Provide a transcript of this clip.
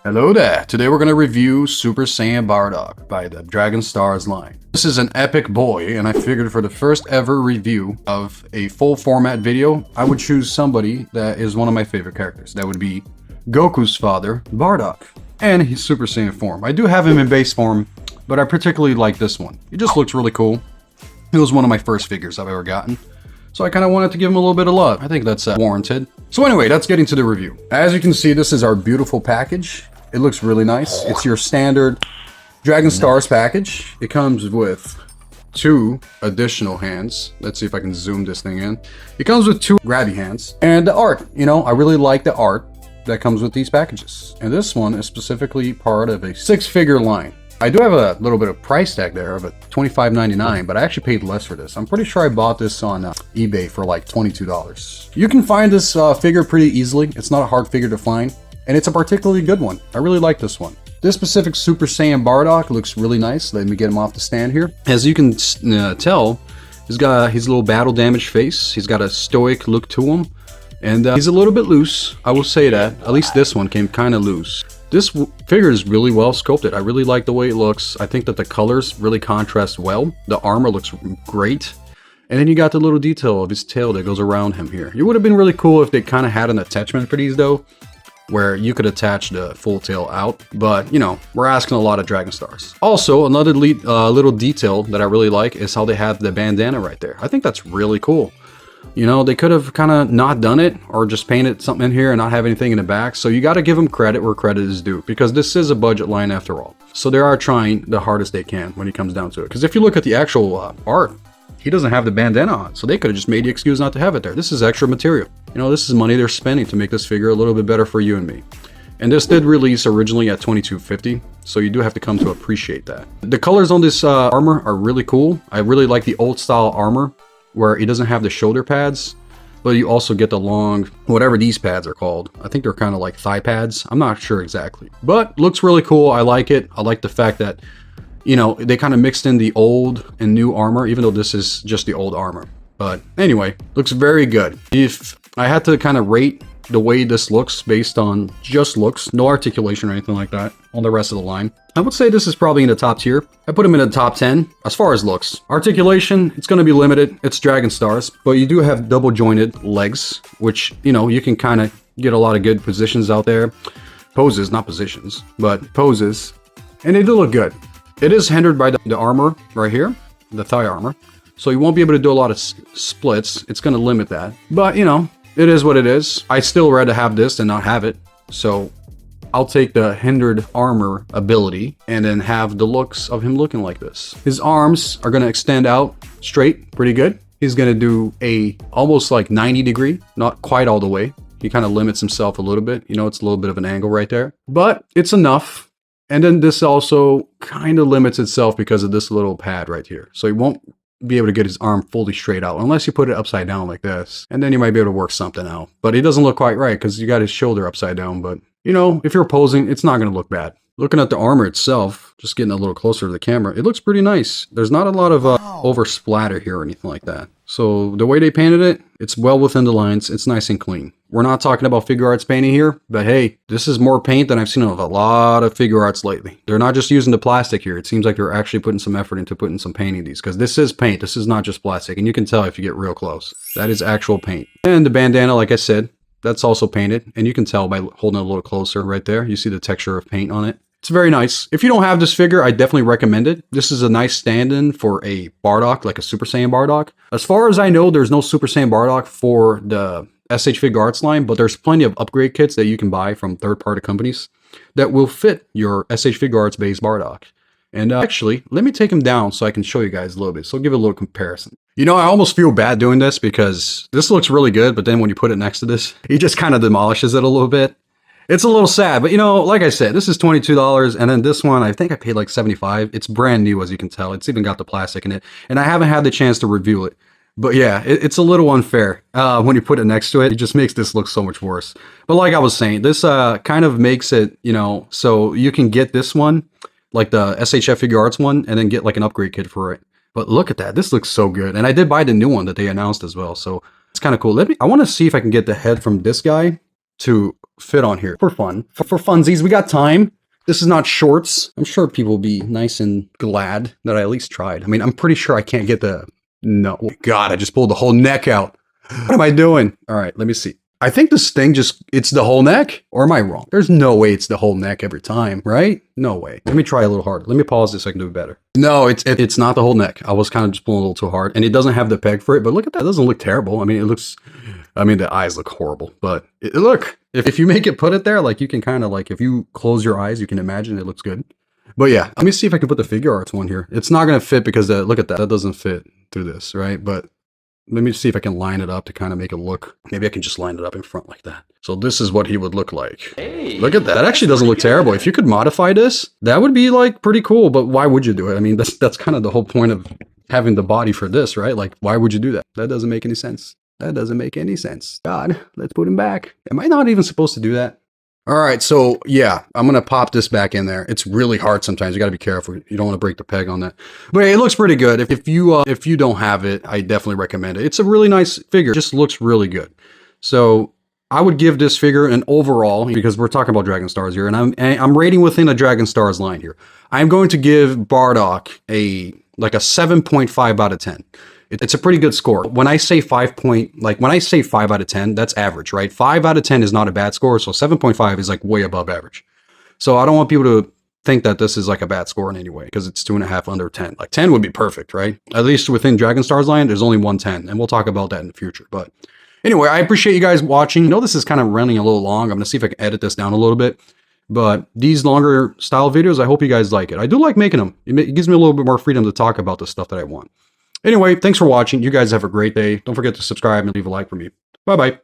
Hello there! Today we're going to review Super Saiyan Bardock by the Dragon Stars line. This is an epic boy, and I figured for the first ever review of a full format video, I would choose somebody that is one of my favorite characters. That would be Goku's father, Bardock, and his Super Saiyan form. I do have him in base form, but I particularly like this one. He just looks really cool. It was one of my first figures I've ever gotten. So I kind of wanted to give him a little bit of love. I think that's warranted. So anyway, let's get into the review. As you can see, this is our beautiful package. It looks really nice. It's your standard Dragon Stars package. It comes with 2 additional hands. Let's see if I can zoom this thing in. It comes with 2 grabby hands. And the art, I really like the art that comes with these packages. And this one is specifically part of a 6-figure line. I do have a little bit of price tag there of $25.99, but I actually paid less for this. I'm pretty sure I bought this on eBay for like $22. You can find this figure pretty easily. It's not a hard figure to find, and it's a particularly good one. I really like this one. This specific Super Saiyan Bardock looks really nice. Let me get him off the stand here. As you can tell, he's got his little battle damaged face. He's got a stoic look to him, and he's a little bit loose. I will say that. At least this one came kind of loose. This figure is really well sculpted. I really like the way it looks. I think that the colors really contrast well. The armor looks great. And then you got the little detail of his tail that goes around him here. It would have been really cool if they kind of had an attachment for these though, where you could attach the full tail out. But, we're asking a lot of Dragon Stars. Also, another little detail that I really like is how they have the bandana right there. I think that's really cool. They could have kind of not done it or just painted something in here and not have anything in the back. So you got to give them credit where credit is due, because this is a budget line after all. So they are trying the hardest they can when it comes down to it. Because if you look at the actual art, he doesn't have the bandana on. So they could have just made the excuse not to have it there. This is extra material. This is money they're spending to make this figure a little bit better for you and me. And this did release originally at $22.50, so you do have to come to appreciate that. The colors on this armor are really cool. I really like the old style armor, where it doesn't have the shoulder pads, but you also get the long, whatever these pads are called. I think they're kind of like thigh pads. I'm not sure exactly, but looks really cool. I like it. I like the fact that, they kind of mixed in the old and new armor, even though this is just the old armor. But anyway, looks very good. If I had to kind of rate the way this looks based on just looks, no articulation or anything like that on the rest of the line, I would say this is probably in the top tier. I put him in the top 10 as far as looks. Articulation, it's going to be limited. It's Dragon Stars, but you do have double jointed legs, which, you can kind of get a lot of good positions out there. Poses, not positions, but poses. And they do look good. It is hindered by the armor right here, the thigh armor. So you won't be able to do a lot of splits. It's going to limit that. But, it is what it is. I still rather have this than not have it. So I'll take the hindered armor ability and then have the looks of him looking like this. His arms are going to extend out straight, pretty good. He's going to do a almost like 90 degree, not quite all the way. He kind of limits himself a little bit. It's a little bit of an angle right there, but it's enough. And then this also kind of limits itself because of this little pad right here. So he won't be able to get his arm fully straight out unless you put it upside down like this, and then you might be able to work something out. But it doesn't look quite right because you got his shoulder upside down. But if you're posing, it's not going to look bad. Looking at the armor itself, just getting a little closer to the camera, it looks pretty nice. There's not a lot of over splatter here or anything like that. So the way they painted it, it's well within the lines. It's nice and clean. We're not talking about figure arts painting here, but hey, this is more paint than I've seen of a lot of figure arts lately. They're not just using the plastic here. It seems like they're actually putting some effort into putting some paint in these, because this is paint. This is not just plastic, and you can tell if you get real close. That is actual paint. And the bandana, like I said, that's also painted, and you can tell by holding it a little closer right there. You see the texture of paint on it. It's very nice. If you don't have this figure, I definitely recommend it. This is a nice stand-in for a Bardock, like a Super Saiyan Bardock. As far as I know, there's no Super Saiyan Bardock for the SH Fig Arts line, but there's plenty of upgrade kits that you can buy from third-party companies that will fit your SH Fig Arts based Bardock. And actually, let me take him down so I can show you guys a little bit. So I'll give it a little comparison. I almost feel bad doing this because this looks really good, but then when you put it next to this, he just kind of demolishes it a little bit. It's a little sad, but like I said, this is $22, and then this one, I think I paid like $75. It's brand new, as you can tell. It's even got the plastic in it, and I haven't had the chance to review it. But yeah, it's a little unfair when you put it next to it. It just makes this look so much worse. But like I was saying, this kind of makes it, so you can get this one, like the SHF Figure Arts one, and then get like an upgrade kit for it. But look at that. This looks so good. And I did buy the new one that they announced as well, so it's kind of cool. I want to see if I can get the head from this guy to fit on here for fun. For funsies, we got time. This is not shorts. I'm sure people will be nice and glad that I at least tried. I mean, I'm pretty sure I can't get the... No. God, I just pulled the whole neck out. What am I doing? All right, let me see. I think this thing it's the whole neck. Or am I wrong? There's no way it's the whole neck every time, right? No way. Let me try a little harder. Let me pause this so I can do it better. No, it's not the whole neck. I was kind of just pulling a little too hard. And it doesn't have the peg for it, but look at that. It doesn't look terrible. I mean, the eyes look horrible, but look, if you make it put it there, like you can kind of like, if you close your eyes, you can imagine it looks good. But yeah, let me see if I can put the figure arts one here. It's not going to fit because look at that. That doesn't fit through this, right? But let me see if I can line it up to kind of make it look, maybe I can just line it up in front like that. So this is what he would look like. Hey, look at that. That actually doesn't look terrible. If you could modify this, that would be like pretty cool, but why would you do it? I mean, that's kind of the whole point of having the body for this, right? Like, why would you do that? That doesn't make any sense. That doesn't make any sense. God, let's put him back. Am I not even supposed to do that? All right, so yeah, I'm going to pop this back in there. It's really hard sometimes. You got to be careful. You don't want to break the peg on that. But it looks pretty good. If you don't have it, I definitely recommend it. It's a really nice figure. It just looks really good. So I would give this figure an overall, because we're talking about Dragon Stars here, and I'm rating within a Dragon Stars line here. I'm going to give Bardock a 7.5 out of 10. It's a pretty good score. When I say 5 out of 10, that's average, right? 5 out of 10 is not a bad score, so 7.5 is like way above average. So I don't want people to think that this is like a bad score in any way, because it's 2.5 under 10. Like 10 would be perfect, right? At least within Dragon Stars line, there's only 110, and we'll talk about that in the future. But anyway, I appreciate you guys watching. I know this is kind of running a little long. I'm going to see if I can edit this down a little bit. But these longer style videos, I hope you guys like it. I do like making them. It gives me a little bit more freedom to talk about the stuff that I want. Anyway, thanks for watching. You guys have a great day. Don't forget to subscribe and leave a like for me. Bye-bye.